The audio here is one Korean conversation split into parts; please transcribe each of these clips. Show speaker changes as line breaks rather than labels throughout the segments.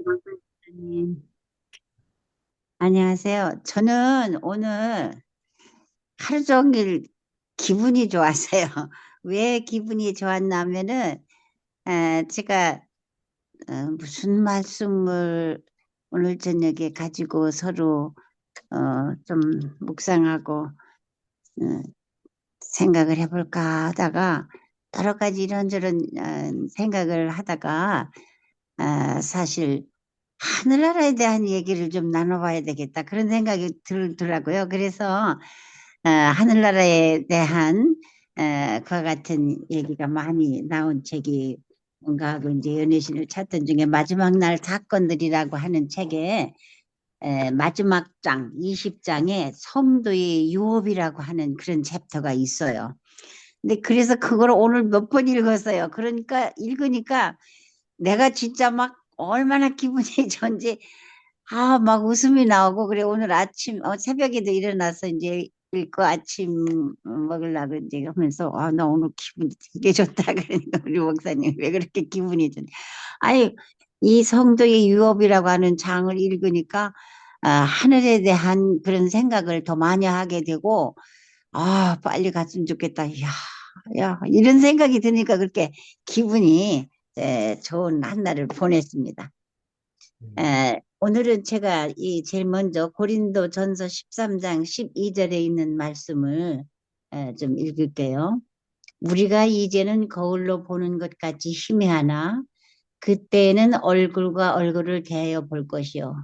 음, 안녕하세요. 저는 오늘 하루 종일 기분이 좋았어요. 왜 기분이 좋았냐면은, 제가 무슨 말씀을 오늘 저녁에 가지고 서로 좀 묵상하고 어, 생각을 해볼까 하다가 여러 가지 이런저런 생각을 하다가 사실 하늘나라에 대한 얘기를 좀 나눠봐야 되겠다. 그런 생각이 들더라고요. 그래서 하늘나라에 대한 그와 같은 얘기가 많이 나온 책이 뭔가 하고 이제 연애신을 찾던 중에 마지막 날 사건들이라고 하는 책에 마지막 장 20장에 성도의 유업이라고 하는 그런 챕터가 있어요. 근데 그래서 그걸 오늘 몇 번 읽었어요. 그러니까 읽으니까 내가 진짜 막 얼마나 기분이 좋은지 막 웃음이 나오고 그래. 오늘 아침 새벽에도 일어나서 이제 읽고 아침 먹으려고 이제 하면서 나 오늘 기분이 되게 좋다. 그러니까 우리 목사님 왜 그렇게 기분이 좋냐. 아니, 이 성도의 유업이라고 하는 장을 읽으니까 하늘에 대한 그런 생각을 더 많이 하게 되고 빨리 갔으면 좋겠다. 야, 이런 생각이 드니까 그렇게 기분이 좋은 한 날을 보냈습니다. 오늘은 제가 제일 먼저 고린도 전서 13장 12절에 있는 말씀을 좀 읽을게요. 우리가 이제는 거울로 보는 것 같이 희미하나 그때는 얼굴과 얼굴을 대하여 볼 것이요.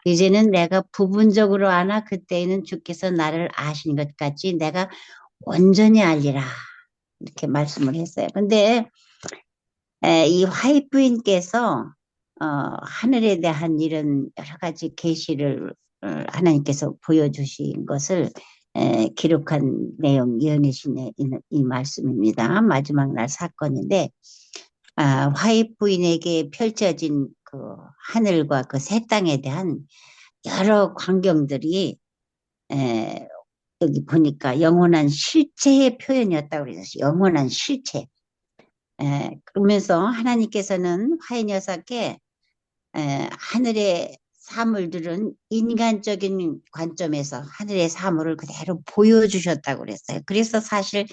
이제는 내가 부분적으로 아나 그때에는 주께서 나를 아신 것 같이 내가 온전히 알리라. 이렇게 말씀을 했어요. 근데 이 화이트 부인께서 하늘에 대한 이런 여러 가지 계시를 하나님께서 보여주신 것을 기록한 내용 예언이신의 이 말씀입니다. 마지막 날 사건인데 화이트 부인에게 펼쳐진 그 하늘과 그 새 땅에 대한 여러 광경들이 에, 여기 보니까 영원한 실체의 표현이었다고 그랬어요. 영원한 실체. 그러면서 하나님께서는 화인 여사께 하늘의 사물들은 인간적인 관점에서 하늘의 사물을 그대로 보여주셨다고 그랬어요. 그래서 사실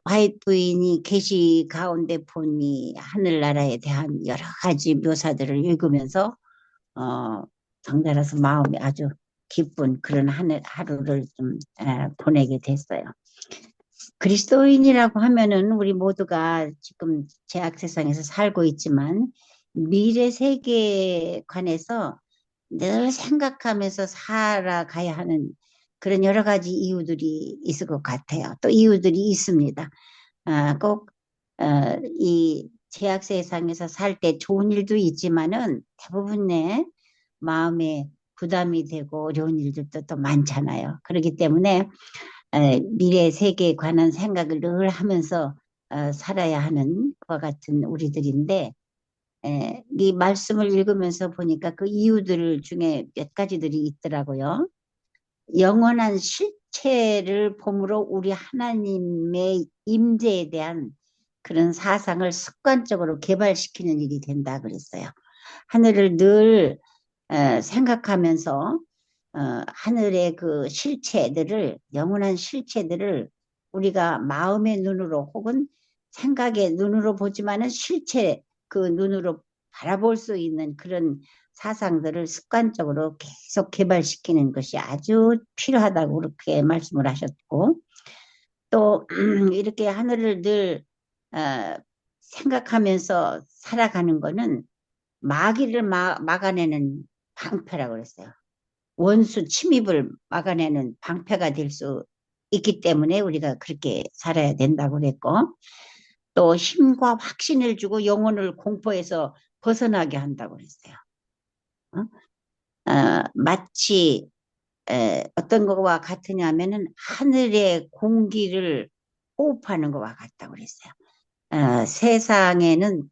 화이트 부인이 계시 가운데 보니 하늘나라에 대한 여러 가지 묘사들을 읽으면서 어, 덩달아서 마음이 아주 기쁜 그런 하루를 좀 보내게 됐어요. 그리스도인이라고 하면은 우리 모두가 지금 제약 세상에서 살고 있지만 미래 세계에 관해서 늘 생각하면서 살아가야 하는 그런 여러 가지 이유들이 있을 것 같아요. 또 이유들이 있습니다. 꼭, 이 제약 세상에서 살 때 좋은 일도 있지만은 대부분의 마음에 부담이 되고 어려운 일들도 또 많잖아요. 그렇기 때문에 미래 세계에 관한 생각을 늘 하면서 살아야 하는 것과 같은 우리들인데 이 말씀을 읽으면서 보니까 그 이유들 중에 몇 가지들이 있더라고요. 영원한 실체를 보므로 우리 하나님의 임재에 대한 그런 사상을 습관적으로 개발시키는 일이 된다 그랬어요. 하늘을 늘 생각하면서 하늘의 그 실체들을 영원한 실체들을 우리가 마음의 눈으로 혹은 생각의 눈으로 보지만은 실체 그 눈으로 바라볼 수 있는 그런 사상들을 습관적으로 계속 개발시키는 것이 아주 필요하다고 그렇게 말씀을 하셨고 또 이렇게 하늘을 늘 어, 생각하면서 살아가는 거는 마귀를 막아내는 방패라고 그랬어요. 원수 침입을 막아내는 방패가 될 수 있기 때문에 우리가 그렇게 살아야 된다고 그랬고 또 힘과 확신을 주고 영혼을 공포에서 벗어나게 한다고 그랬어요. 마치 어떤 것과 같으냐면은 하늘의 공기를 호흡하는 것과 같다고 그랬어요. 세상에는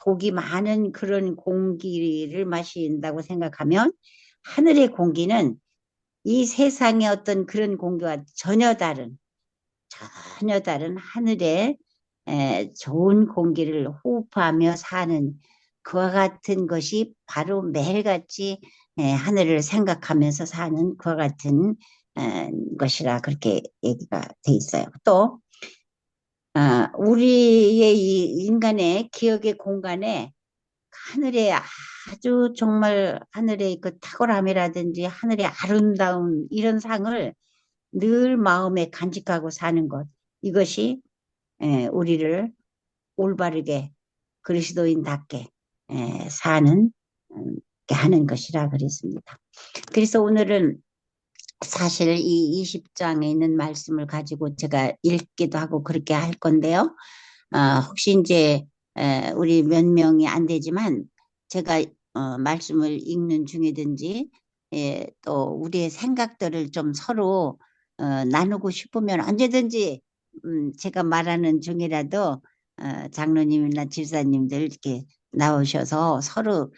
독이 많은 그런 공기를 마신다고 생각하면 하늘의 공기는 이 세상의 어떤 그런 공기와 전혀 다른 하늘의 좋은 공기를 호흡하며 사는 그와 같은 것이 바로 매일같이 하늘을 생각하면서 사는 그와 같은 것이라 그렇게 얘기가 돼 있어요. 또 우리의 이 인간의 기억의 공간에 하늘의 아주 정말 하늘의 그 탁월함이라든지 하늘의 아름다운 이런 상을 늘 마음에 간직하고 사는 것, 이것이 우리를 올바르게 그리스도인답게 사는 하는 것이라 그랬습니다. 그래서 오늘은 사실 이 20장에 있는 말씀을 가지고 제가 읽기도 하고 그렇게 할 건데요. 혹시 이제 우리 몇 명이 안 되지만 제가 말씀을 읽는 중이든지 또 우리의 생각들을 좀 서로 나누고 싶으면 언제든지 제가 말하는 중이라도 장로님이나 집사님들 이렇게 나오셔서 서로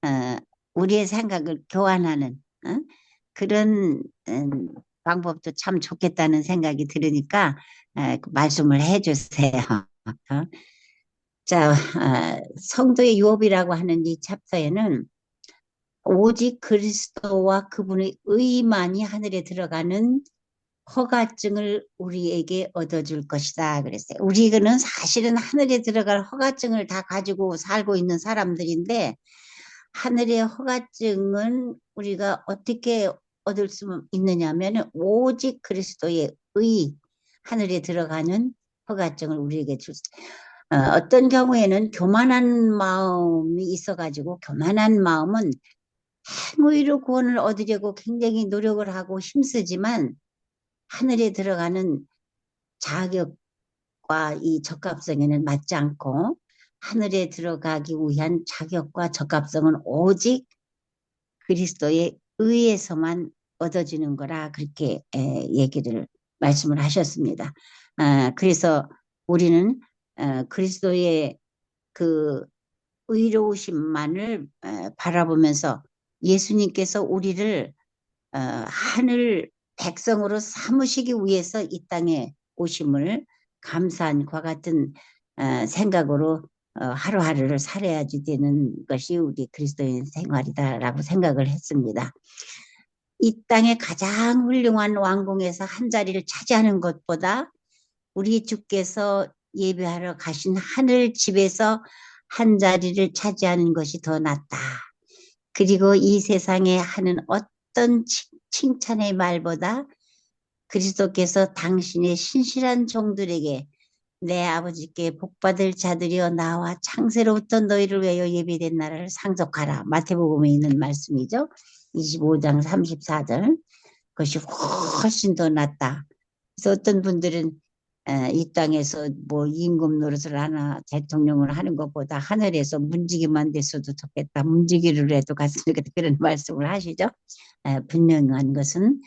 어, 우리의 생각을 교환하는 그런 방법도 참 좋겠다는 생각이 들으니까 그 말씀을 해주세요. 어? 자, 성도의 유업이라고 하는 이 챕터에는 오직 그리스도와 그분의 의만이 하늘에 들어가는 허가증을 우리에게 얻어줄 것이다 그랬어요. 우리는 사실은 하늘에 들어갈 허가증을 다 가지고 살고 있는 사람들인데 하늘의 허가증은 우리가 어떻게 얻을 수 있느냐 하면 오직 그리스도의 의, 하늘에 들어가는 허가증을 우리에게 줄 수. 어떤 경우에는 교만한 마음이 있어가지고 교만한 마음은 행위로 구원을 얻으려고 굉장히 노력을 하고 힘쓰지만 하늘에 들어가는 자격과 이 적합성에는 맞지 않고 하늘에 들어가기 위한 자격과 적합성은 오직 그리스도의 의에서만 얻어지는 거라 그렇게 얘기를 말씀을 하셨습니다. 그래서 우리는 그리스도의 그 의로우심만을 바라보면서 예수님께서 우리를 하늘 백성으로 삼으시기 위해서 이 땅에 오심을 감사한 과 같은 생각으로 하루하루를 살아야지 되는 것이 우리 그리스도인 생활이다라고 생각을 했습니다. 이 땅의 가장 훌륭한 왕궁에서 한 자리를 차지하는 것보다 우리 주께서 예배하러 가신 하늘 집에서 한 자리를 차지하는 것이 더 낫다. 그리고 이 세상에 하는 어떤 칭찬의 말보다 그리스도께서 당신의 신실한 종들에게 내 아버지께 복받을 자들이여 나와 창세로부터 너희를 위하여 예비된 나라를 상속하라. 마태복음에 있는 말씀이죠. 25장 34절. 그것이 훨씬 더 낫다. 그래서 어떤 분들은 이 땅에서 뭐 임금 노릇을 하나 대통령을 하는 것보다 하늘에서 문지기만 됐어도 좋겠다. 문지기를 해도 갔으니까 그런 말씀을 하시죠. 분명한 것은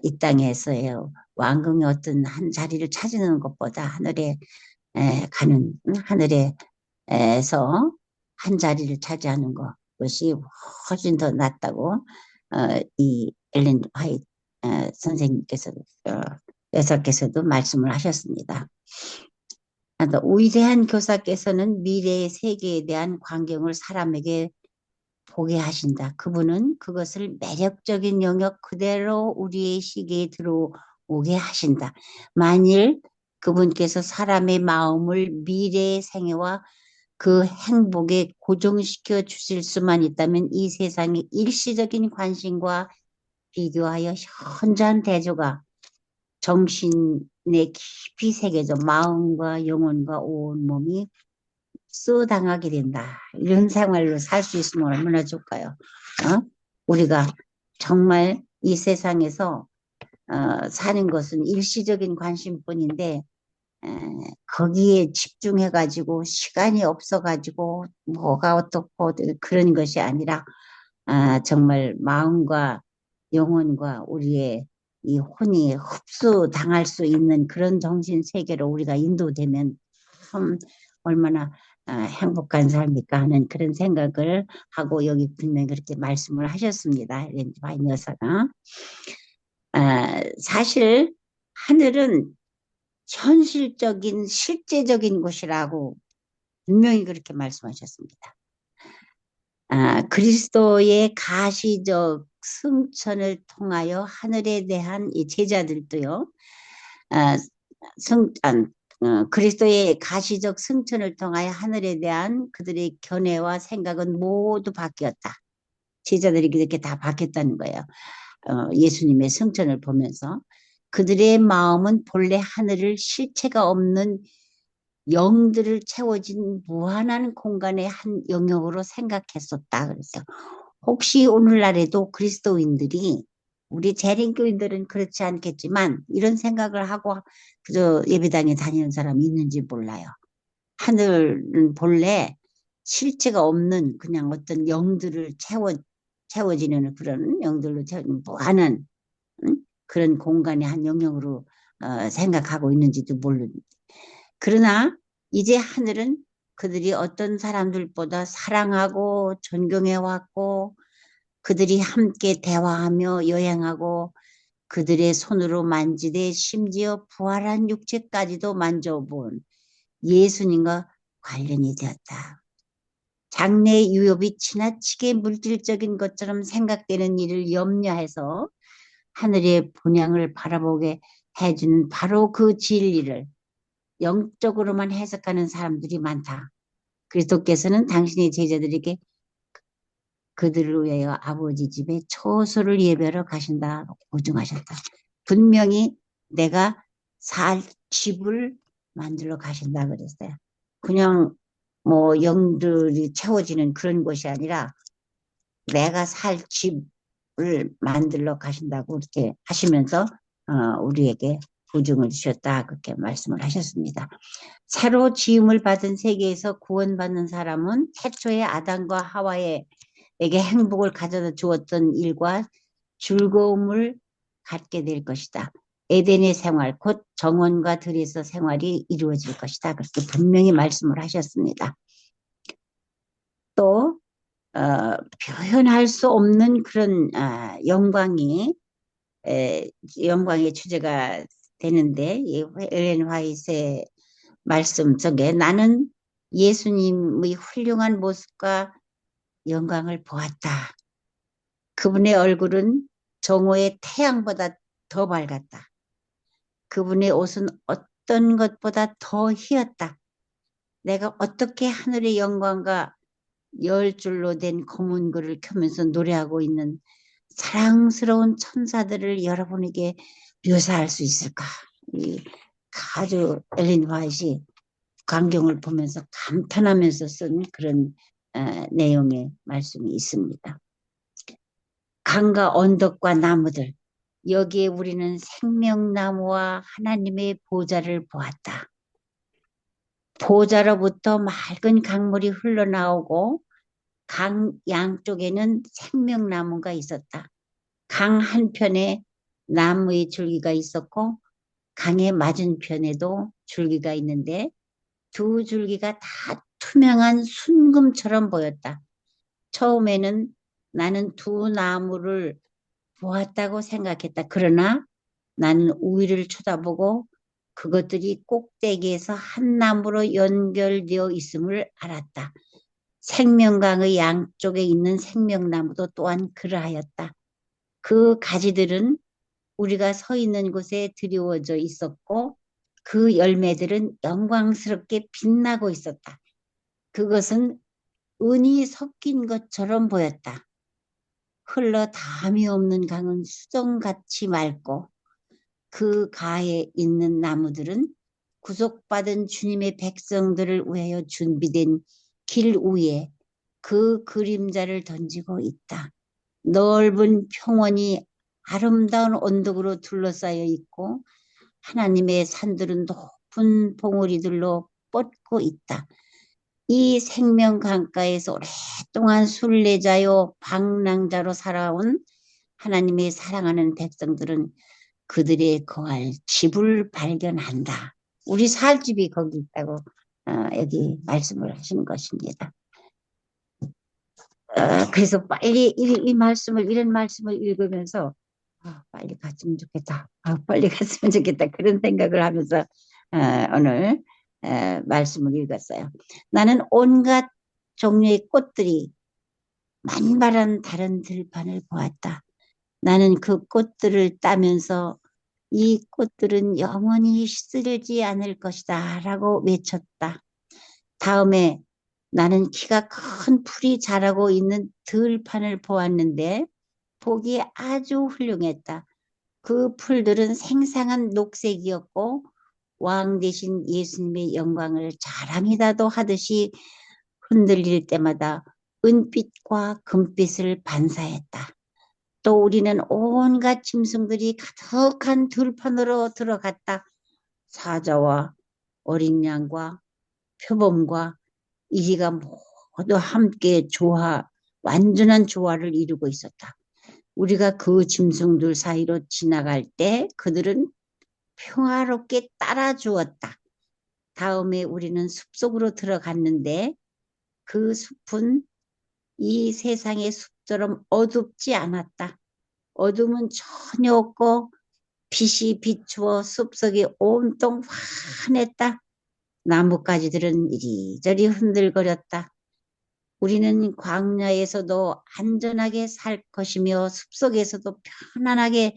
이 땅에서의 왕궁의 어떤 한 자리를 찾는 것보다 하늘에 가는 하늘에서 한 자리를 차지하는 것이 훨씬 더 낫다고 이 엘렌 화이트 선생님께서 여사께서도 말씀을 하셨습니다. 위대한 교사께서는 미래의 세계에 대한 광경을 사람에게 보게 하신다. 그분은 그것을 매력적인 영역 그대로 우리의 시계에 들어오게 하신다. 만일 그분께서 사람의 마음을 미래의 생애와 그 행복에 고정시켜 주실 수만 있다면 이 세상의 일시적인 관심과 비교하여 현저한 대조가 정신에 깊이 새겨져 마음과 영혼과 온몸이 쏘당하게 된다. 이런 생활로 살 수 있으면 얼마나 좋을까요? 우리가 정말 이 세상에서 사는 것은 일시적인 관심뿐인데 거기에 집중해가지고 시간이 없어가지고 뭐가 어떻고 그런 것이 아니라 정말 마음과 영혼과 우리의 이 혼이 흡수당할 수 있는 그런 정신 세계로 우리가 인도되면 참 얼마나 행복한 삶일까 하는 그런 생각을 하고 여기 분명히 그렇게 말씀을 하셨습니다. 렌즈 바인 여사가. 사실 하늘은 현실적인 실제적인 곳이라고 분명히 그렇게 말씀하셨습니다. 그리스도의 가시적 승천을 통하여 하늘에 대한 이 제자들도요, 아, 그리스도의 가시적 승천을 통하여 하늘에 대한 그들의 견해와 생각은 모두 바뀌었다. 제자들이 그렇게 다 바뀌었다는 거예요. 예수님의 승천을 보면서 그들의 마음은 본래 하늘을 실체가 없는 영들을 채워진 무한한 공간의 한 영역으로 생각했었다. 그래서 혹시 오늘날에도 그리스도인들이 우리 재림교인들은 그렇지 않겠지만 이런 생각을 하고 그저 예배당에 다니는 사람이 있는지 몰라요. 하늘은 본래 실체가 없는 그냥 어떤 영들을 채워지는 그런 영들로 채워진 무한한 그런 공간의 한 영역으로 생각하고 있는지도 모르는데 그러나 이제 하늘은 그들이 어떤 사람들보다 사랑하고 존경해 왔고 그들이 함께 대화하며 여행하고 그들의 손으로 만지되 심지어 부활한 육체까지도 만져본 예수님과 관련이 되었다. 장래 유업이 지나치게 물질적인 것처럼 생각되는 일을 염려해서 하늘의 본향을 바라보게 해주는 바로 그 진리를 영적으로만 해석하는 사람들이 많다. 그리스도께서는 당신의 제자들에게 그들을 위하여 아버지 집에 처소를 예배하러 가신다. 보증하셨다. 분명히 내가 살 집을 만들러 가신다 그랬어요. 그냥 뭐 영들이 채워지는 그런 곳이 아니라 내가 살 집을 만들러 가신다고 이렇게 하시면서 우리에게 보증을 주셨다. 그렇게 말씀을 하셨습니다. 새로 지음을 받은 세계에서 구원받는 사람은 태초에 아담과 하와에게 행복을 가져다 주었던 일과 즐거움을 갖게 될 것이다. 에덴의 생활, 곧 정원과 들에서 생활이 이루어질 것이다. 그렇게 분명히 말씀을 하셨습니다. 또 표현할 수 없는 그런 영광의 주제가 되는데 이 엘렌 화이트의 말씀 속에 나는 예수님의 훌륭한 모습과 영광을 보았다. 그분의 얼굴은 정오의 태양보다 더 밝았다. 그분의 옷은 어떤 것보다 더 희었다. 내가 어떻게 하늘의 영광과 열 줄로 된 검은 글을 켜면서 노래하고 있는 사랑스러운 천사들을 여러분에게 묘사할 수 있을까? 이 아주 엘린 화이트이 광경을 보면서 감탄하면서 쓴 그런 내용의 말씀이 있습니다. 강과 언덕과 나무들, 여기에 우리는 생명나무와 하나님의 보좌를 보았다. 보좌로부터 맑은 강물이 흘러나오고 강 양쪽에는 생명나무가 있었다. 강 한편에 나무의 줄기가 있었고 강의 맞은편에도 줄기가 있는데 두 줄기가 다 투명한 순금처럼 보였다. 처음에는 나는 두 나무를 보았다고 생각했다. 그러나 나는 우위를 쳐다보고 그것들이 꼭대기에서 한 나무로 연결되어 있음을 알았다. 생명강의 양쪽에 있는 생명나무도 또한 그러하였다. 그 가지들은 우리가 서 있는 곳에 드리워져 있었고 그 열매들은 영광스럽게 빛나고 있었다. 그것은 은이 섞인 것처럼 보였다. 흘러 담이 없는 강은 수정같이 맑고 그 가에 있는 나무들은 구속받은 주님의 백성들을 위하여 준비된 길 위에 그 그림자를 던지고 있다. 넓은 평원이 아름다운 언덕으로 둘러싸여 있고 하나님의 산들은 높은 봉우리들로 뻗고 있다. 이 생명 강가에서 오랫동안 순례자요 방랑자로 살아온 하나님의 사랑하는 백성들은 그들의 거할 집을 발견한다. 우리 살 집이 거기 있다고 여기 말씀을 하신 것입니다. 그래서 빨리 이 말씀을 이런 말씀을 읽으면서 빨리 갔으면 좋겠다. 빨리 갔으면 좋겠다. 그런 생각을 하면서 오늘 말씀을 읽었어요. 나는 온갖 종류의 꽃들이 만발한 다른 들판을 보았다. 나는 그 꽃들을 따면서 이 꽃들은 영원히 시들지 않을 것이다 라고 외쳤다. 다음에 나는 키가 큰 풀이 자라고 있는 들판을 보았는데 보기에 아주 훌륭했다. 그 풀들은 생생한 녹색이었고 왕 대신 예수님의 영광을 자랑이라도 하듯이 흔들릴 때마다 은빛과 금빛을 반사했다. 또 우리는 온갖 짐승들이 가득한 들판으로 들어갔다. 사자와 어린 양과 표범과 이리가 모두 함께 완전한 조화를 이루고 있었다. 우리가 그 짐승들 사이로 지나갈 때 그들은 평화롭게 따라주었다. 다음에 우리는 숲속으로 들어갔는데 그 숲은 이 세상의 숲처럼 어둡지 않았다. 어둠은 전혀 없고 빛이 비추어 숲속이 온통 환했다. 나뭇가지들은 이리저리 흔들거렸다. 우리는 광야에서도 안전하게 살 것이며 숲속에서도 편안하게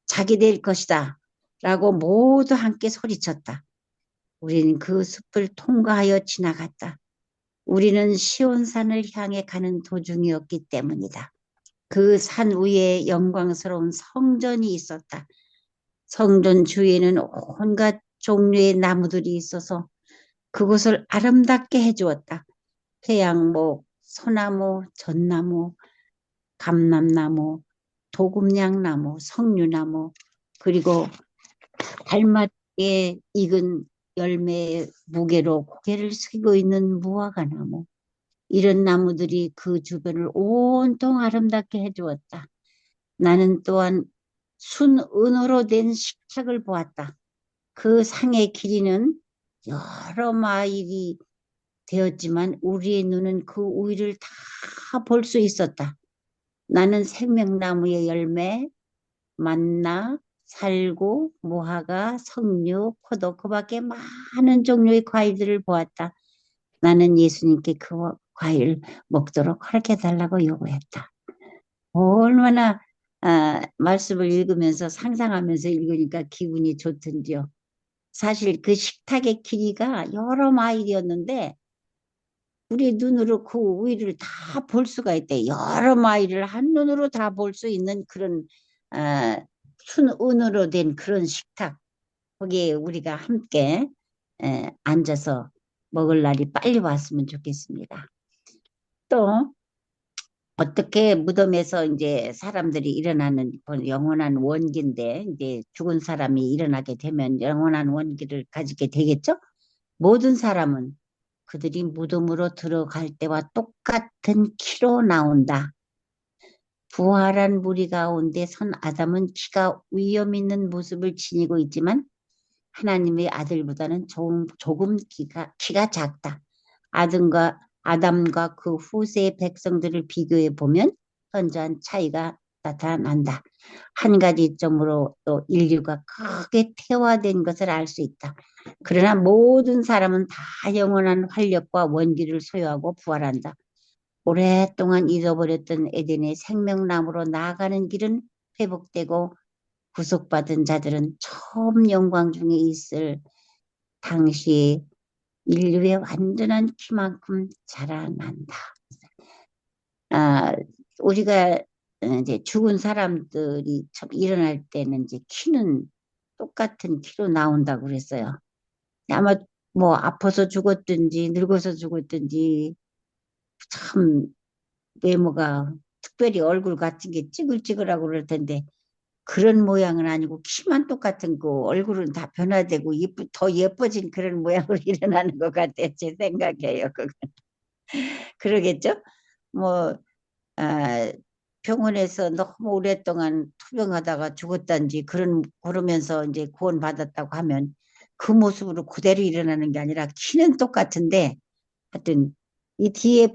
자게 될 것이다. 라고 모두 함께 소리쳤다. 우리는 그 숲을 통과하여 지나갔다. 우리는 시온산을 향해 가는 도중이었기 때문이다. 그 산 위에 영광스러운 성전이 있었다. 성전 주위에는 온갖 종류의 나무들이 있어서 그곳을 아름답게 해주었다. 태양목, 소나무, 전나무, 감람나무, 도금냥나무, 석류나무, 그리고 달맞게 익은 열매의 무게로 고개를 숙이고 있는 무화과나무, 이런 나무들이 그 주변을 온통 아름답게 해주었다. 나는 또한 순은으로 된 식탁을 보았다. 그 상의 길이는 여러 마일이 되었지만 우리의 눈은 그 위를 다 볼 수 있었다. 나는 생명나무의 열매, 만나, 살구, 무화과, 석류, 포도, 그 밖에 많은 종류의 과일들을 보았다. 나는 예수님께 그 과일 먹도록 허락해 달라고 요구했다. 얼마나 말씀을 읽으면서 상상하면서 읽으니까 기분이 좋던지요. 사실 그 식탁의 길이가 여러 마일이었는데 우리 눈으로 그 위를 다 볼 수가 있대. 여러 마일을 한눈으로 다 볼 수 있는 그런 아, 순은으로 된 그런 식탁. 거기에 우리가 함께 앉아서 먹을 날이 빨리 왔으면 좋겠습니다. 또 어떻게 무덤에서 이제 사람들이 일어나는 그 영원한 원기인데 이제 죽은 사람이 일어나게 되면 영원한 원기를 가지게 되겠죠? 모든 사람은 그들이 무덤으로 들어갈 때와 똑같은 키로 나온다. 부활한 무리 가운데 선 아담은 키가 위험 있는 모습을 지니고 있지만 하나님의 아들보다는 조금 키가 작다. 아담과 그 후세의 백성들을 비교해 보면 현저한 차이가 나타난다. 한 가지 점으로 또 인류가 크게 퇴화된 것을 알 수 있다. 그러나 모든 사람은 다 영원한 활력과 원기를 소유하고 부활한다. 오랫동안 잊어버렸던 에덴의 생명나무로 나아가는 길은 회복되고 구속받은 자들은 처음 영광 중에 있을 당시 인류의 완전한 키만큼 자라난다. 아, 우리가 이제 죽은 사람들이 참 일어날 때는 이제 키는 똑같은 키로 나온다고 그랬어요. 아마 뭐 아파서 죽었든지 늙어서 죽었든지 참 외모가 특별히 얼굴 같은 게 찌글찌글하고 그럴 텐데 그런 모양은 아니고 키만 똑같은 거 얼굴은 다 변화되고 더 예뻐진 그런 모양으로 일어나는 것 같아요. 제 생각이에요. 그러겠죠? 뭐 아, 병원에서 너무 오랫동안 투병하다가 죽었단지 그러면서 이제 구원받았다고 하면 그 모습으로 그대로 일어나는 게 아니라 키는 똑같은데 하여튼 이 뒤에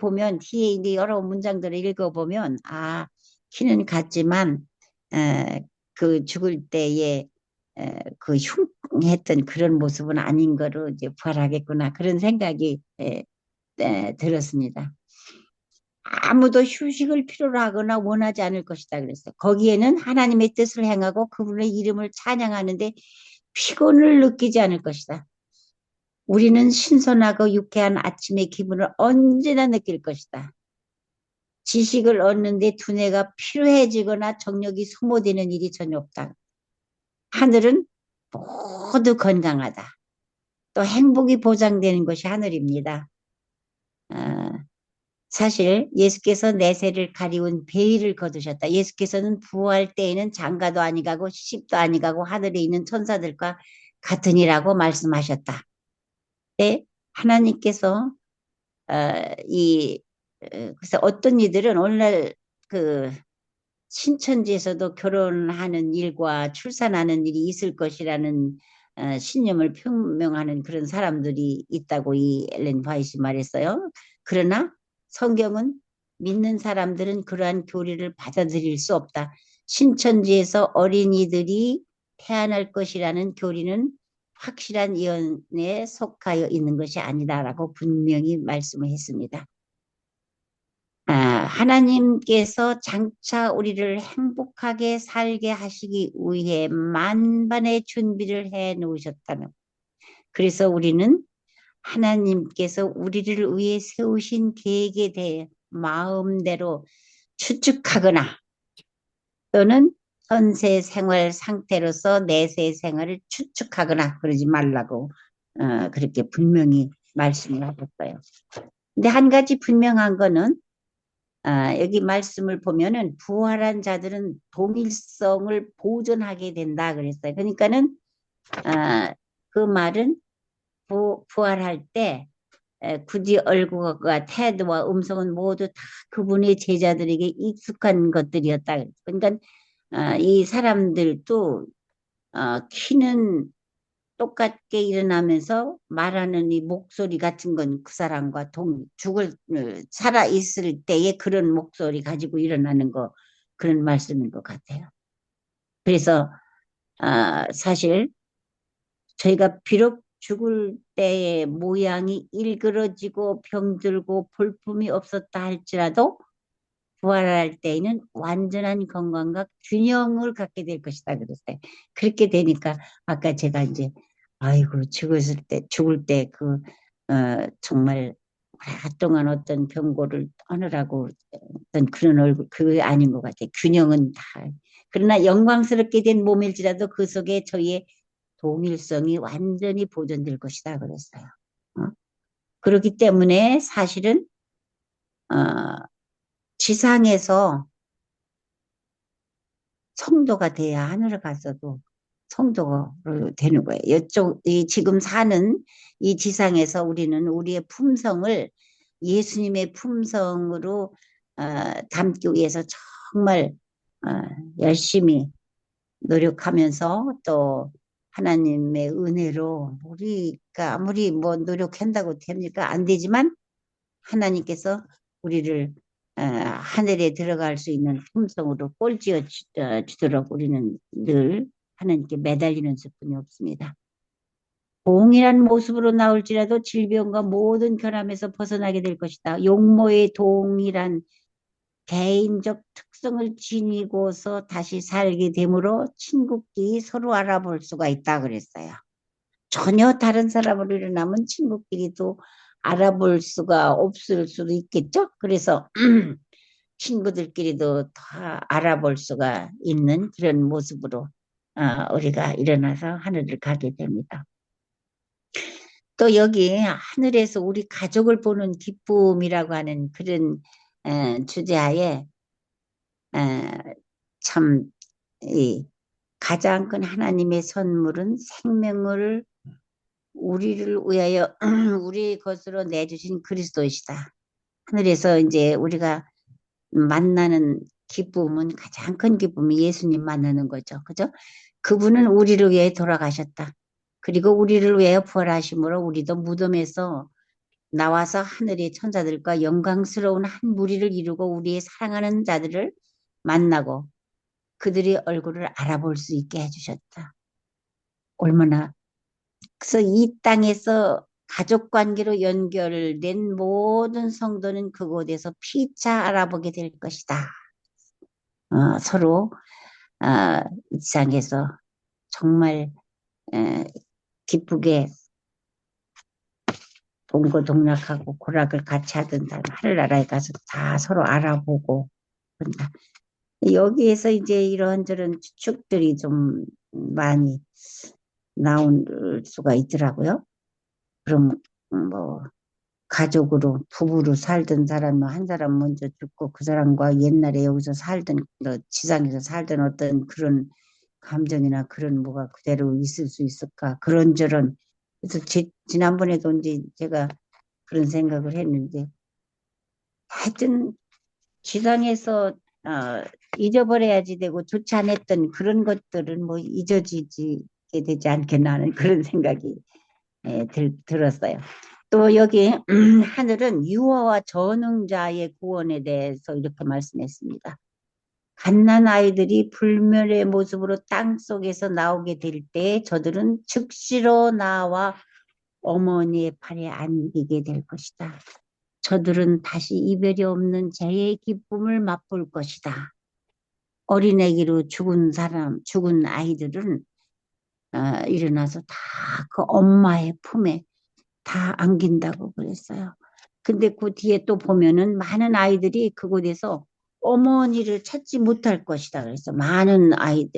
이제 여러 문장들을 읽어보면 키는 같지만 그 죽을 때에 그 흉했던 그런 모습은 아닌 거로 이제 부활하겠구나 그런 생각이 들었습니다. 아무도 휴식을 필요로 하거나 원하지 않을 것이다 그랬어요. 거기에는 하나님의 뜻을 행하고 그분의 이름을 찬양하는데 피곤을 느끼지 않을 것이다. 우리는 신선하고 유쾌한 아침의 기분을 언제나 느낄 것이다. 지식을 얻는데 두뇌가 피로해지거나 정력이 소모되는 일이 전혀 없다. 하늘은 모두 건강하다. 또 행복이 보장되는 것이 하늘입니다. 아, 사실 예수께서 내세를 가리운 베일을 거두셨다. 예수께서는 부활 때에는 장가도 아니가고 시집도 아니가고 하늘에 있는 천사들과 같으니라고 말씀하셨다. 네, 하나님께서 그래서 어떤 이들은 오늘날 그 신천지에서도 결혼하는 일과 출산하는 일이 있을 것이라는 신념을 표명하는 그런 사람들이 있다고 이 엘렌 화이트 말했어요. 그러나 성경은 믿는 사람들은 그러한 교리를 받아들일 수 없다. 신천지에서 어린이들이 태어날 것이라는 교리는 확실한 예언에 속하여 있는 것이 아니다라고 분명히 말씀을 했습니다. 하나님께서 장차 우리를 행복하게 살게 하시기 위해 만반의 준비를 해 놓으셨다는. 그래서 우리는 하나님께서 우리를 위해 세우신 계획에 대해 마음대로 추측하거나 또는 현세 생활 상태로서 내세 생활을 추측하거나 그러지 말라고 그렇게 분명히 말씀을 하셨어요. 근데 한 가지 분명한 거는 여기 말씀을 보면은 부활한 자들은 동일성을 보존하게 된다 그랬어요. 그러니까는 그 말은 부활할 때 굳이 얼굴과 태도와 음성은 모두 다 그분의 제자들에게 익숙한 것들이었다. 그러니까 이 사람들도 키는 똑같게 일어나면서 말하는 이 목소리 같은 건 그 사람과 살아 있을 때의 그런 목소리 가지고 일어나는 거, 그런 말씀인 것 같아요. 그래서, 사실 저희가 비록 죽을 때의 모양이 일그러지고 병들고 볼품이 없었다 할지라도 부활할 때에는 완전한 건강과 균형을 갖게 될 것이다 그랬어요. 그렇게 되니까 아까 제가 이제 아이고 죽을 때 정말 오랫동안 어떤 병고를 떠느라고 어떤 그런 얼굴 그게 아닌 것 같아요. 균형은 다. 그러나 영광스럽게 된 몸일지라도 그 속에 저희의 동일성이 완전히 보존될 것이다 그랬어요. 어? 그렇기 때문에 사실은 어, 지상에서 성도가 돼야 하늘을 갔어도 성도가 되는 거예요. 이 지금 사는 이 지상에서 우리는 우리의 품성을 예수님의 품성으로 담기 위해서 정말 어, 열심히 노력하면서 또 하나님의 은혜로 우리가 아무리 뭐 노력한다고 됩니까? 안 되지만 하나님께서 우리를 하늘에 들어갈 수 있는 품성으로 꼴찌어 주도록 우리는 늘 하나님께 매달리는 수뿐이 없습니다. 동일한 모습으로 나올지라도 질병과 모든 결함에서 벗어나게 될 것이다. 용모의 동일한 개인적 특성을 지니고서 다시 살게 되므로 친구끼리 서로 알아볼 수가 있다 그랬어요. 전혀 다른 사람으로 일어나면 친구끼리도 알아볼 수가 없을 수도 있겠죠. 그래서 친구들끼리도 다 알아볼 수가 있는 그런 모습으로 우리가 일어나서 하늘을 가게 됩니다. 또 여기 하늘에서 우리 가족을 보는 기쁨이라고 하는 그런 주제하에 참 가장 큰 하나님의 선물은 생명을 우리를 위하여 우리 것으로 내주신 그리스도이시다. 하늘에서 이제 우리가 만나는 기쁨은 가장 큰 기쁨이 예수님 만나는 거죠. 그죠? 그분은 우리를 위해 돌아가셨다. 그리고 우리를 위해 부활하심으로 우리도 무덤에서 나와서 하늘의 천사들과 영광스러운 한 무리를 이루고 우리의 사랑하는 자들을 만나고 그들의 얼굴을 알아볼 수 있게 해주셨다. 얼마나 그래서 이 땅에서 가족 관계로 연결된 모든 성도는 그곳에서 피차 알아보게 될 것이다. 서로 일상에서 정말 에, 기쁘게 동고동락하고 고락을 같이 하던 사람 하늘나라에 가서 다 서로 알아보고 그런다. 여기에서 이제 이런저런 추측들이 좀 많이 나올 수가 있더라고요. 그럼 뭐 가족으로 부부로 살던 사람은 한 사람 먼저 죽고 그 사람과 옛날에 여기서 살던 지상에서 살던 어떤 그런 감정이나 그런 뭐가 그대로 있을 수 있을까 그런저런 그래서 지난번에도 이제 제가 그런 생각을 했는데 하여튼 지상에서 어, 잊어버려야지 되고 좋지 않았던 그런 것들은 뭐 잊어지게 되지 않겠나 하는 그런 생각이 들었어요. 또 여기 하늘은 유아와 전능자의 구원에 대해서 이렇게 말씀했습니다. 갓난 아이들이 불멸의 모습으로 땅 속에서 나오게 될 때 저들은 즉시로 나와 어머니의 팔에 안기게 될 것이다. 저들은 다시 이별이 없는 재의 기쁨을 맛볼 것이다. 어린애기로 죽은 아이들은 일어나서 다 그 엄마의 품에 다 안긴다고 그랬어요. 근데 그 뒤에 또 보면은 많은 아이들이 그곳에서 어머니를 찾지 못할 것이다. 그래서 많은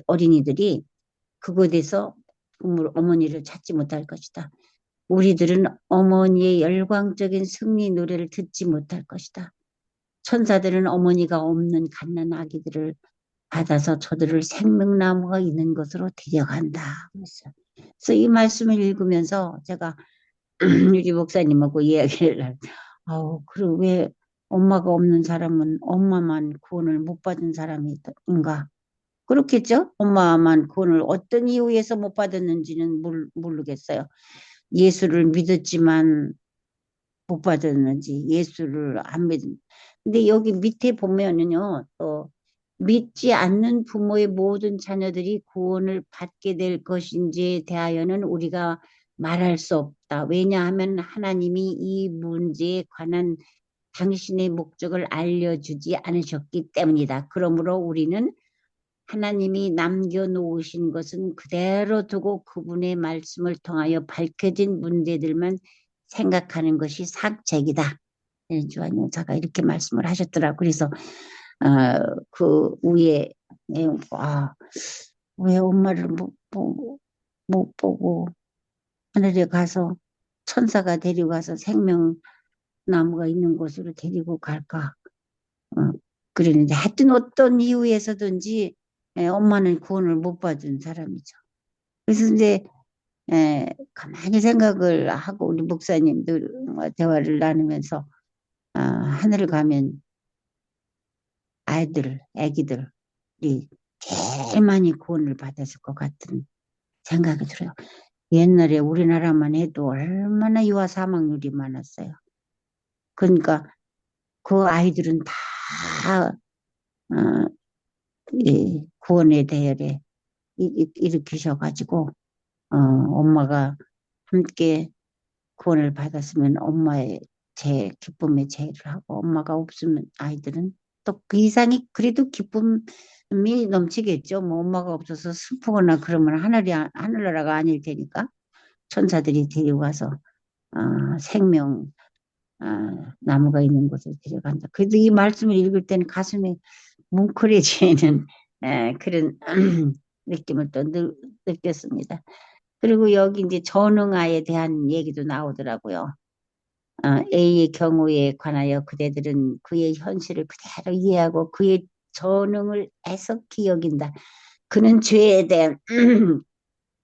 어린이들이 그곳에서 어머니를 찾지 못할 것이다. 우리들은 어머니의 열광적인 승리 노래를 듣지 못할 것이다. 천사들은 어머니가 없는 갓난 아기들을 받아서 저들을 생명나무가 있는 곳으로 데려간다. 그래서 이 말씀을 읽으면서 제가 유리 목사님하고 이야기를 그럼 왜 엄마가 없는 사람은 엄마만 구원을 못 받은 사람인가? 그렇겠죠? 엄마만 구원을 어떤 이유에서 못 받았는지는 모르겠어요. 예수를 믿었지만 못 받았는지 예수를 안 믿은. 근데 여기 밑에 보면은요, 또 믿지 않는 부모의 모든 자녀들이 구원을 받게 될 것인지에 대하여는 우리가 말할 수 없다. 왜냐하면 하나님이 이 문제에 관한 당신의 목적을 알려주지 않으셨기 때문이다. 그러므로 우리는 하나님이 남겨놓으신 것은 그대로 두고 그분의 말씀을 통하여 밝혀진 문제들만 생각하는 것이 상책이다. 주한 용사가 이렇게 말씀을 하셨더라고요. 그래서 그 위에 내용, 왜 엄마를 못 보고 하늘에 가서 천사가 데리고 가서 생명나무가 있는 곳으로 데리고 갈까? 어, 그러는데 하여튼 어떤 이유에서든지 엄마는 구원을 못 받은 사람이죠. 그래서 이제 가만히 생각을 하고 우리 목사님들 대화를 나누면서 하늘을 가면 아기들이 제일 많이 구원을 받았을 것 같은 생각이 들어요. 옛날에 우리나라만 해도 얼마나 유아 사망률이 많았어요. 그러니까 그 아이들은 다 구원의 대열에 일으키셔가지고 엄마가 함께 구원을 받았으면 엄마의 기쁨의 제의를 하고 엄마가 없으면 아이들은 또 그 이상이 그래도 기쁨이 넘치겠죠. 뭐 엄마가 없어서 슬프거나 그러면 하늘나라가 아닐 테니까 천사들이 데리고 가서 생명 나무가 있는 곳에 데려간다. 그래도 이 말씀을 읽을 때는 가슴이 뭉클해지는 그런 느낌을 또 느꼈습니다. 그리고 여기 이제 전응아에 대한 얘기도 나오더라고요. A의 경우에 관하여 그대들은 그의 현실을 그대로 이해하고 그의 전응을 애석히 여긴다. 그는 죄에 대한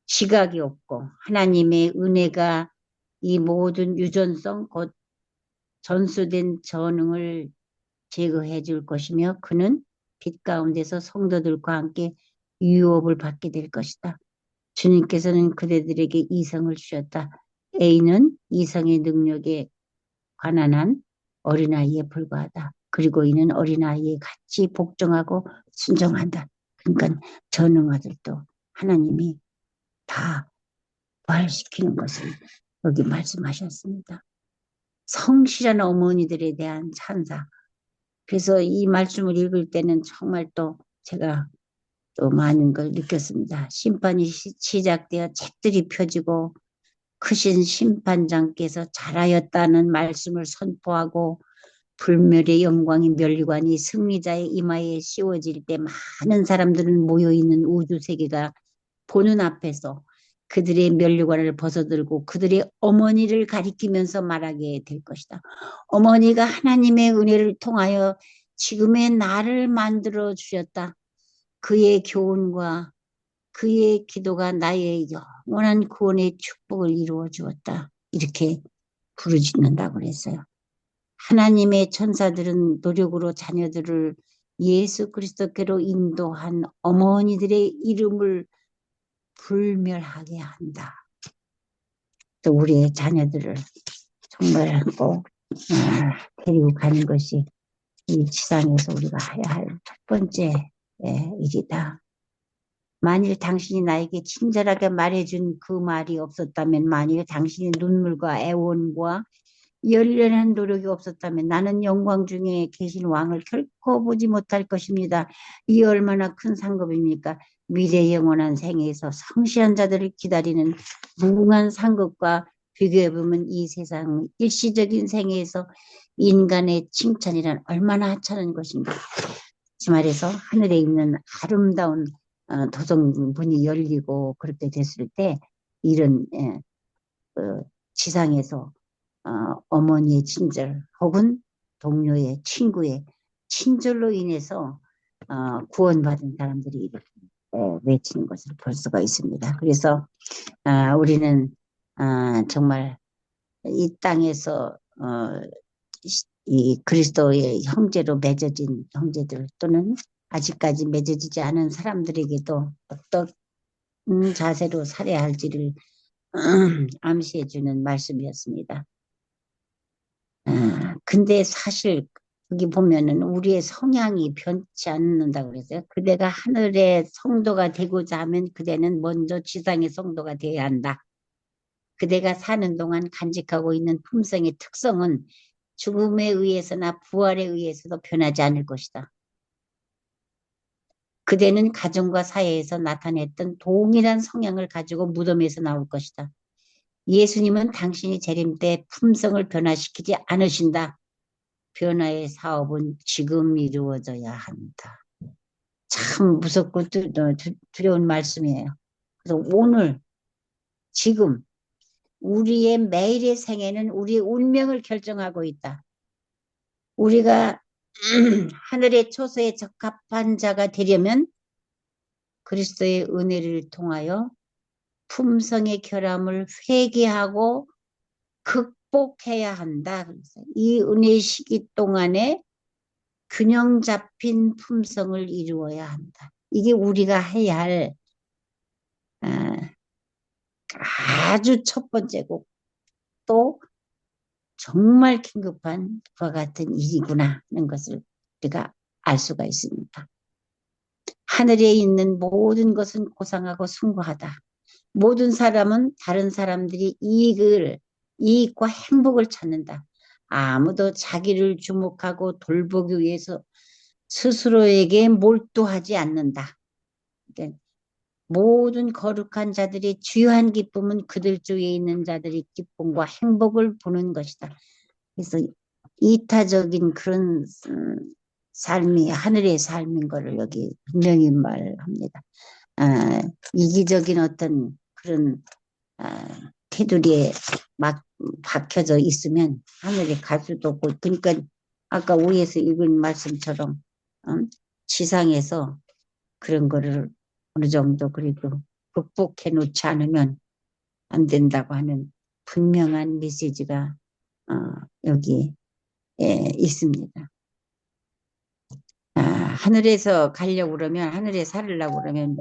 지각이 없고 하나님의 은혜가 이 모든 유전성 곧 전수된 전응을 제거해 줄 것이며 그는 빛 가운데서 성도들과 함께 유업을 받게 될 것이다. 주님께서는 그대들에게 이성을 주셨다. A는 이성의 능력에 관한 한 어린아이에 불과하다. 그리고 이는 어린아이에 같이 복종하고 순종한다. 그러니까 전능아들도 하나님이 다 부활시키는 것을 여기 말씀하셨습니다. 성실한 어머니들에 대한 찬사. 그래서 이 말씀을 읽을 때는 정말 또 제가 또 많은 걸 느꼈습니다. 심판이 시작되어 책들이 펴지고 크신 심판장께서 잘하였다는 말씀을 선포하고 불멸의 영광인 멸관이 승리자의 이마에 씌워질 때 많은 사람들은 모여있는 우주세계가 보는 앞에서 그들의 면류관을 벗어들고 그들의 어머니를 가리키면서 말하게 될 것이다. 어머니가 하나님의 은혜를 통하여 지금의 나를 만들어 주셨다. 그의 교훈과 그의 기도가 나의 영원한 구원의 축복을 이루어 주었다. 이렇게 부르짖는다고 그랬어요. 하나님의 천사들은 노력으로 자녀들을 예수 그리스도께로 인도한 어머니들의 이름을 불멸하게 한다. 또 우리의 자녀들을 정말 꼭 데리고 가는 것이 이 지상에서 우리가 해야 할 첫 번째 일이다. 만일 당신이 나에게 친절하게 말해준 그 말이 없었다면, 만일 당신의 눈물과 애원과 열렬한 노력이 없었다면 나는 영광 중에 계신 왕을 결코 보지 못할 것입니다. 이 얼마나 큰 상급입니까? 미래 영원한 생에서 성실한 자들을 기다리는 무궁한 상급과 비교해보면 이 세상 일시적인 생에서 인간의 칭찬이란 얼마나 하찮은 것인가. 그 말해서 하늘에 있는 아름다운 도성문이 열리고 그렇게 됐을 때 이런 지상에서 어머니의 친절 혹은 동료의 친구의 친절로 인해서 구원받은 사람들이 이렇게 외치는 것을 볼 수가 있습니다. 그래서 우리는 정말 이 땅에서 이 그리스도의 형제로 맺어진 형제들 또는 아직까지 맺어지지 않은 사람들에게도 어떤 자세로 살아야 할지를 암시해 주는 말씀이었습니다. 근데 사실 거기 보면은 우리의 성향이 변치 않는다고 그랬어요. 그대가 하늘의 성도가 되고자 하면 그대는 먼저 지상의 성도가 되어야 한다. 그대가 사는 동안 간직하고 있는 품성의 특성은 죽음에 의해서나 부활에 의해서도 변하지 않을 것이다. 그대는 가정과 사회에서 나타냈던 동일한 성향을 가지고 무덤에서 나올 것이다. 예수님은 당신이 재림 때 품성을 변화시키지 않으신다. 변화의 사업은 지금 이루어져야 한다. 참 무섭고 두려운 말씀이에요. 그래서 오늘, 지금, 우리의 매일의 생애는 우리의 운명을 결정하고 있다. 우리가 하늘의 초소에 적합한 자가 되려면 그리스도의 은혜를 통하여 품성의 결함을 회개하고 극복해야 한다. 그래서 이 은혜 시기 동안에 균형 잡힌 품성을 이루어야 한다. 이게 우리가 해야 할 아주 첫 번째고 또 정말 긴급한 그와 같은 일이구나 하는 것을 우리가 알 수가 있습니다. 하늘에 있는 모든 것은 고상하고 숭고하다. 모든 사람은 다른 사람들이 이익과 행복을 찾는다. 아무도 자기를 주목하고 돌보기 위해서 스스로에게 몰두하지 않는다. 그러니까 모든 거룩한 자들의 주요한 기쁨은 그들 중에 있는 자들의 기쁨과 행복을 보는 것이다. 그래서 이타적인 그런 삶이 하늘의 삶인 것을 여기 분명히 말합니다. 이기적인 어떤 그런 테두리에 막 박혀져 있으면 하늘에 갈 수도 없고, 그러니까 아까 위에서 읽은 말씀처럼 지상에서 그런 거를 어느 정도 그래도 극복해 놓지 않으면 안 된다고 하는 분명한 메시지가 여기 있습니다. 하늘에서 가려고 그러면, 하늘에 살으려고 그러면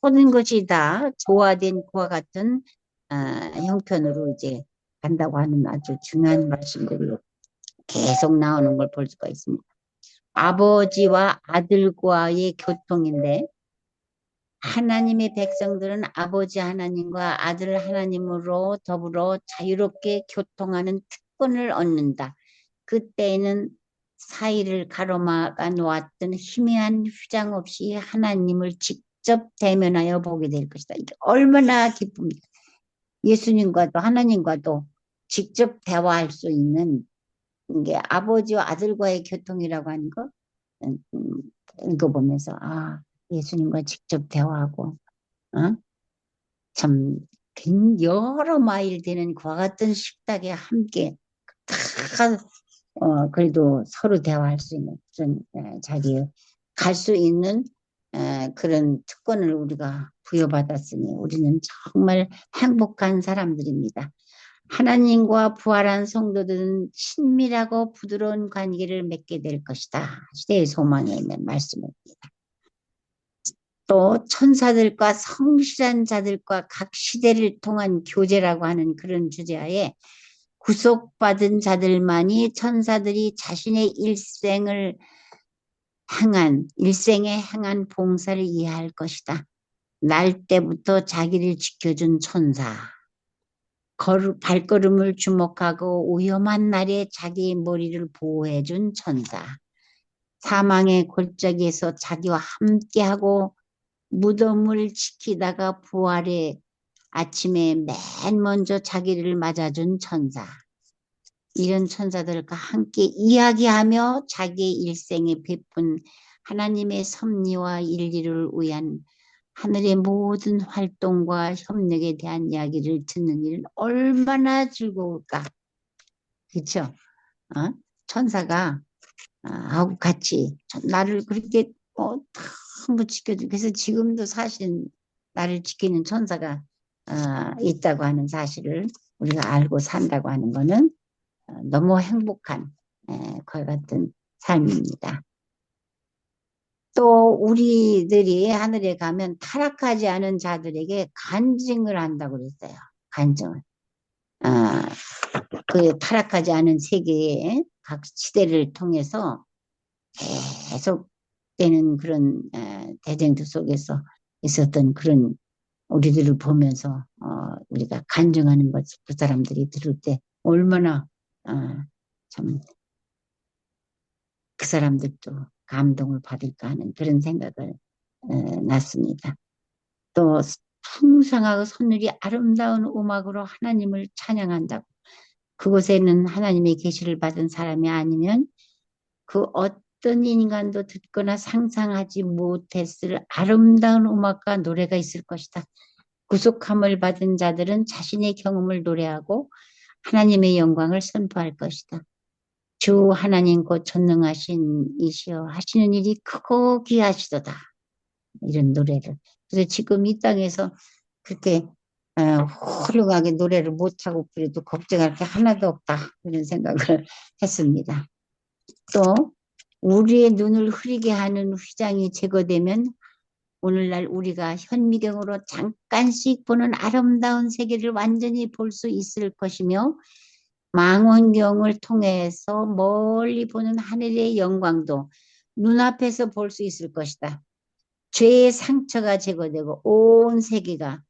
모든 것이 다 조화된 그와 같은 형편으로 이제 간다고 하는 아주 중요한 말씀들이 계속 나오는 걸 볼 수가 있습니다. 아버지와 아들과의 교통인데 하나님의 백성들은 아버지 하나님과 아들 하나님으로 더불어 자유롭게 교통하는 특권을 얻는다. 그때에는 사이를 가로막아 놓았던 희미한 휴장 없이 하나님을 직접 대면하여 보게 될 것이다. 이게 얼마나 기쁩니까? 예수님과도 하나님과도 직접 대화할 수 있는 게 아버지와 아들과의 교통이라고 하는 거 읽어보면서 예수님과 직접 대화하고 어? 참 여러 마일 되는 그와 같은 식탁에 함께 다 그래도 서로 대화할 수 있는 그런 자리에 갈 수 있는 그런 특권을 우리가 부여받았으니 우리는 정말 행복한 사람들입니다. 하나님과 부활한 성도들은 친밀하고 부드러운 관계를 맺게 될 것이다. 시대의 소망에 있는 말씀입니다. 또 천사들과 성실한 자들과 각 시대를 통한 교제라고 하는 그런 주제하에 구속받은 자들만이 천사들이 자신의 일생에 행한 봉사를 이해할 것이다. 날 때부터 자기를 지켜준 천사, 발걸음을 주목하고 위험한 날에 자기 머리를 보호해준 천사, 사망의 골짜기에서 자기와 함께하고 무덤을 지키다가 부활의 아침에 맨 먼저 자기를 맞아준 천사. 이런 천사들과 함께 이야기하며 자기의 일생에 베푼 하나님의 섭리와 인리를 위한 하늘의 모든 활동과 협력에 대한 이야기를 듣는 일은 얼마나 즐거울까. 그렇죠? 천사가 하고 같이 나를 그렇게 전부 지켜주고 그래서 지금도 사실 나를 지키는 천사가 있다고 하는 사실을 우리가 알고 산다고 하는 거는 너무 행복한 것 같은 삶입니다. 또 우리들이 하늘에 가면 타락하지 않은 자들에게 간증을 한다고 그랬어요. 간증을. 그 타락하지 않은 세계의 각 시대를 통해서 계속 되는 그런 대쟁투 속에서 있었던 그런 우리들을 보면서 우리가 간증하는 것, 그 사람들이 들을 때 얼마나 참 그 사람들도 감동을 받을까 하는 그런 생각을 났습니다. 또 풍성하고 선율이 아름다운 음악으로 하나님을 찬양한다고. 그곳에는 하나님의 계시를 받은 사람이 아니면 그 어떤 인간도 듣거나 상상하지 못했을 아름다운 음악과 노래가 있을 것이다. 구속함을 받은 자들은 자신의 경험을 노래하고 하나님의 영광을 선포할 것이다. 주 하나님 곧 전능하신 이시여 하시는 일이 크고 귀하시도다. 이런 노래를. 그래서 지금 이 땅에서 그렇게 훌륭하게 노래를 못하고 그래도 걱정할 게 하나도 없다. 이런 생각을 했습니다. 또 우리의 눈을 흐리게 하는 휘장이 제거되면 오늘날 우리가 현미경으로 잠깐씩 보는 아름다운 세계를 완전히 볼 수 있을 것이며 망원경을 통해서 멀리 보는 하늘의 영광도 눈앞에서 볼 수 있을 것이다. 죄의 상처가 제거되고 온 세계가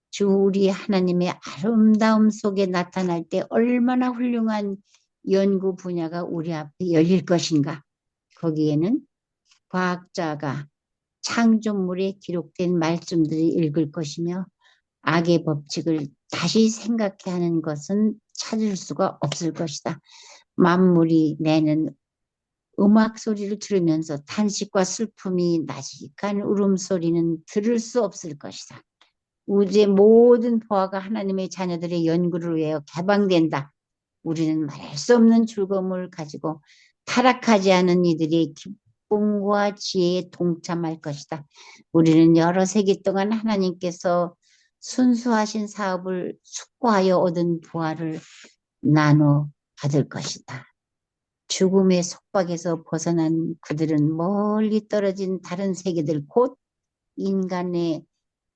주 우리 하나님의 아름다움 속에 나타날 때 얼마나 훌륭한 연구 분야가 우리 앞에 열릴 것인가. 거기에는 과학자가 창조물에 기록된 말씀들을 읽을 것이며 악의 법칙을 다시 생각해 하는 것은 찾을 수가 없을 것이다. 만물이 내는 음악 소리를 들으면서 탄식과 슬픔이 나직한 울음소리는 들을 수 없을 것이다. 우주의 모든 보화가 하나님의 자녀들의 연구를 위하여 개방된다. 우리는 말할 수 없는 즐거움을 가지고 타락하지 않은 이들의 기쁨과 지혜에 동참할 것이다. 우리는 여러 세기 동안 하나님께서 순수하신 사업을 숙고하여 얻은 부활을 나눠 받을 것이다. 죽음의 속박에서 벗어난 그들은 멀리 떨어진 다른 세계들 곧 인간의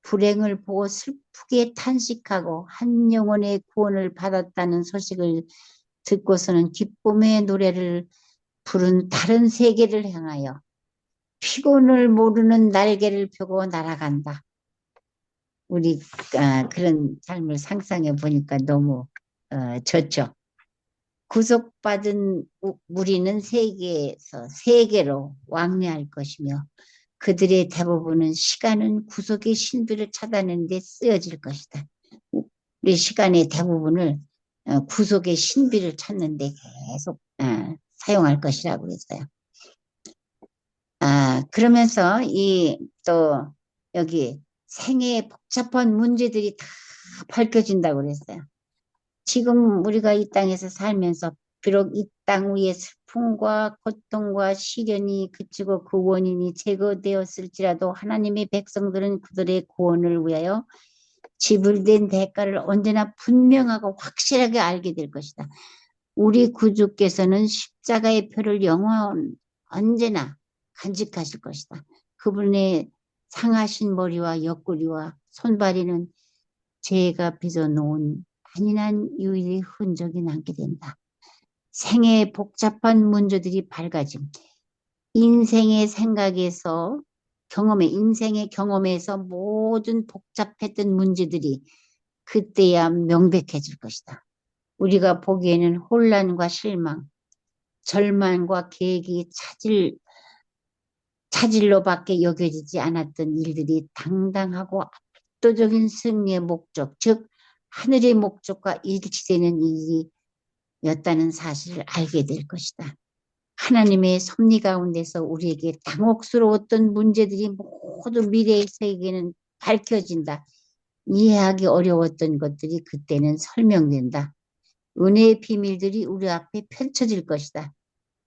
불행을 보고 슬프게 탄식하고 한 영혼의 구원을 받았다는 소식을 듣고서는 기쁨의 노래를 부른 다른 세계를 향하여 피곤을 모르는 날개를 펴고 날아간다. 우리 그런 삶을 상상해 보니까 너무 좋죠. 구속받은 무리는 세계에서 세계로 왕래할 것이며 그들의 대부분은 시간은 구속의 신비를 찾아내는 데 쓰여질 것이다. 우리 시간의 대부분을 구속의 신비를 찾는 데 계속 사용할 것이라고 그랬어요. 그러면서 이 또 여기 생애의 복잡한 문제들이 다 밝혀진다고 그랬어요. 지금 우리가 이 땅에서 살면서 비록 이 땅 위에 슬픔과 고통과 시련이 그치고 그 원인이 제거되었을지라도 하나님의 백성들은 그들의 구원을 위하여 지불된 대가를 언제나 분명하고 확실하게 알게 될 것이다. 우리 구주께서는 십자가의 표를 영원 언제나 간직하실 것이다. 그분의 상하신 머리와 옆구리와 손발에는 죄가 빚어놓은 잔인한 유일의 흔적이 남게 된다. 생애의 복잡한 문제들이 밝아짐. 인생의 생각에서 인생의 경험에서 모든 복잡했던 문제들이 그때야 명백해질 것이다. 우리가 보기에는 혼란과 실망, 절망과 계획이 차질로밖에 여겨지지 않았던 일들이 당당하고 압도적인 승리의 목적, 즉 하늘의 목적과 일치되는 일이었다는 사실을 알게 될 것이다. 하나님의 섭리 가운데서 우리에게 당혹스러웠던 문제들이 모두 미래의 세계는 밝혀진다. 이해하기 어려웠던 것들이 그때는 설명된다. 은혜의 비밀들이 우리 앞에 펼쳐질 것이다.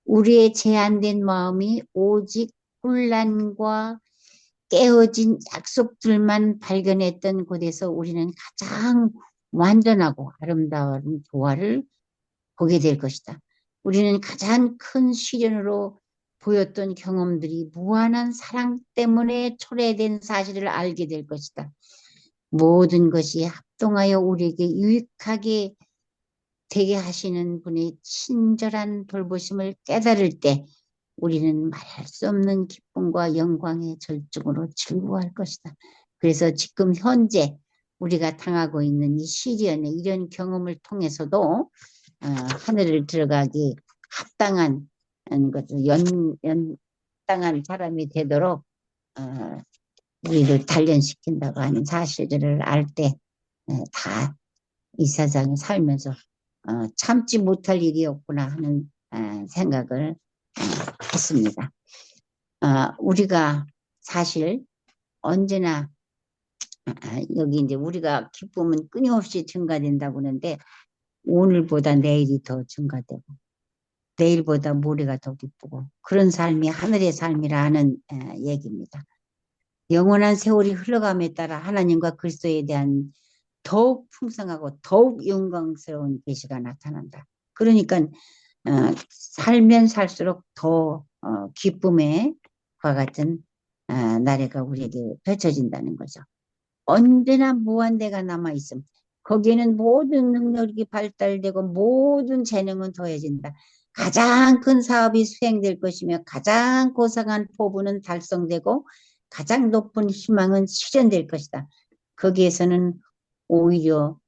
우리의 제한된 마음이 오직 혼란과 깨어진 약속들만 발견했던 곳에서 우리는 가장 완전하고 아름다운 조화를 보게 될 것이다. 우리는 가장 큰 시련으로 보였던 경험들이 무한한 사랑 때문에 초래된 사실을 알게 될 것이다. 모든 것이 합동하여 우리에게 유익하게 되게 하시는 분의 친절한 돌보심을 깨달을 때 우리는 말할 수 없는 기쁨과 영광의 절정으로 즐거워할 것이다. 그래서 지금 현재 우리가 당하고 있는 이 시련의 이런 경험을 통해서도 하늘을 들어가기 합당한 것을 연당한 사람이 되도록 우리를 단련시킨다고 하는 사실들을 알 때 다 이 세상에 살면서 참지 못할 일이었구나 하는 생각을 했습니다. 우리가 사실 언제나 여기 이제 우리가 기쁨은 끊임없이 증가된다고 하는데 오늘보다 내일이 더 증가되고 내일보다 모레가 더 기쁘고 그런 삶이 하늘의 삶이라는 얘기입니다. 영원한 세월이 흘러감에 따라 하나님과 그리스도에 대한 더욱 풍성하고 더욱 영광스러운 계시가 나타난다. 그러니까 살면 살수록 더 기쁨의 과 같은 나래가 우리에게 펼쳐진다는 거죠. 언제나 무한대가 남아있음. 거기에는 모든 능력이 발달되고 모든 재능은 더해진다. 가장 큰 사업이 수행될 것이며 가장 고상한 포부는 달성되고 가장 높은 희망은 실현될 것이다. 거기에서는 오히려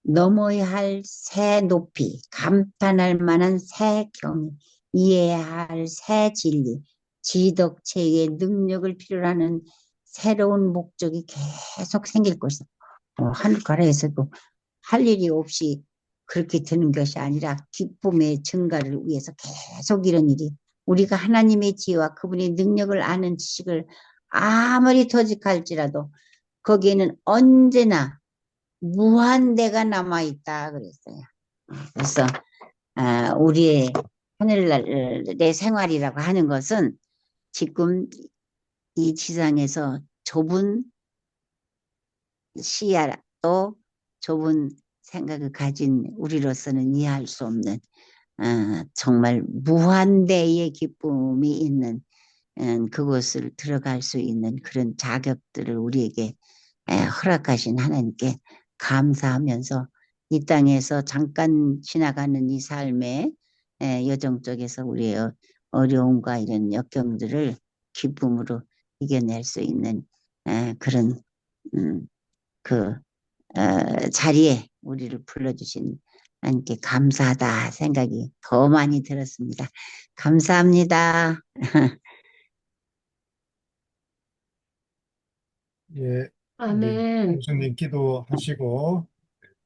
넘어야 할 새 높이, 감탄할 만한 새 경이, 이해해야 할 새 진리, 지덕체의 능력을 필요로 하는 새로운 목적이 계속 생길 것이다. 하늘가라에서도 할 일이 없이 그렇게 되는 것이 아니라 기쁨의 증가를 위해서 계속 이런 일이 우리가 하나님의 지혜와 그분의 능력을 아는 지식을 아무리 터득할지라도 거기에는 언제나 무한대가 남아있다 그랬어요. 그래서 우리의 하늘의 생활이라고 하는 것은 지금 이 지상에서 좁은 시야 또 좁은 생각을 가진 우리로서는 이해할 수 없는 정말 무한대의 기쁨이 있는 그곳을 들어갈 수 있는 그런 자격들을 우리에게 허락하신 하나님께 감사하면서 이 땅에서 잠깐 지나가는 이 삶의 여정 속에서 우리의 어려움과 이런 역경들을 기쁨으로 이겨낼 수 있는 그런 음, 그 자리에 우리를 불러주신 하나님께 감사하다 생각이 더 많이 들었습니다. 감사합니다.
예, 우리
아멘.
공주님 기도하시고